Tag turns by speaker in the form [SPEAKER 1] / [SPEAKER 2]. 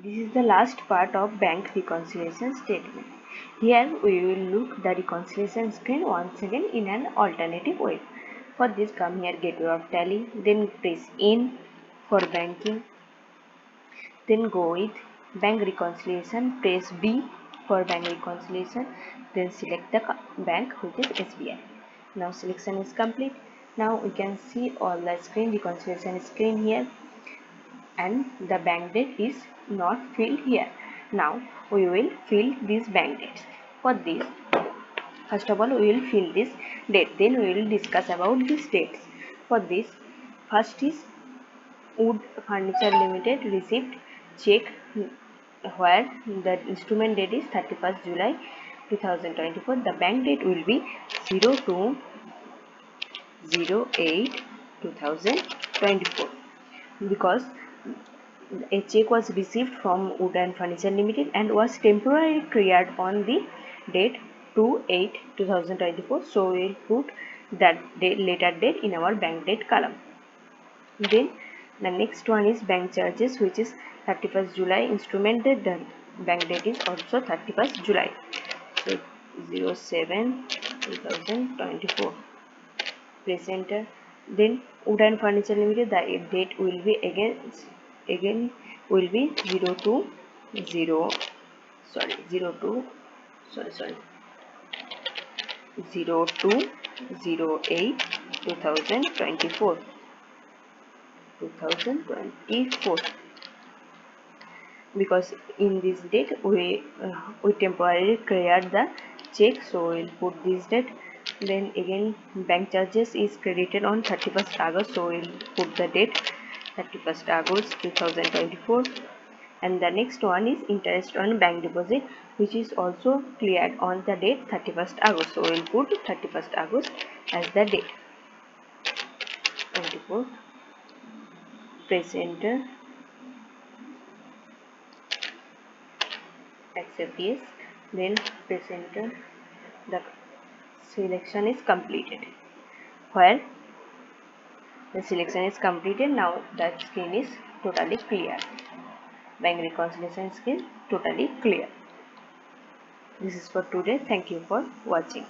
[SPEAKER 1] This is the last part of bank reconciliation statement. Here we will look the reconciliation screen once again in an alternative way. For this, come here, gateway of tally, then press in for banking, then go with bank reconciliation, press B for bank reconciliation, then select the bank which is SBI. Now selection is complete. Now we can see all the screen reconciliation screen here, and the bank date is not filled here. Now we will fill these bank dates. For this, first of all we will fill this date, then we will discuss about these dates. For this, first is Wood Furniture Limited received check where the instrument date is 31st July 2024. The bank date will be 02/08/2024 because a check was received from Wood and Furniture Limited and was temporarily cleared on the date 2/8/2024. So we will put that date, later date in our bank date column. Then the next one is bank charges, which is 31st July. Instrument date, the bank date is also 31st July. So 07/2024. Press enter. Then Wood and Furniture Limited, the date will be again will be 02 0 sorry 02 sorry sorry 02/08/2024 because in this date we temporarily cleared the check, so we'll put this date. Then again bank charges is credited on 31st August, so we'll put the date 31st August 2024. And the next one is interest on bank deposit, which is also cleared on the date 31st August, so we'll put 31st August as the date. 24. Press enter. Accept yes, then press enter. The selection is completed. Where the selection is completed, now that screen is totally clear. Bank reconciliation screen totally clear. This is for today. Thank you for watching.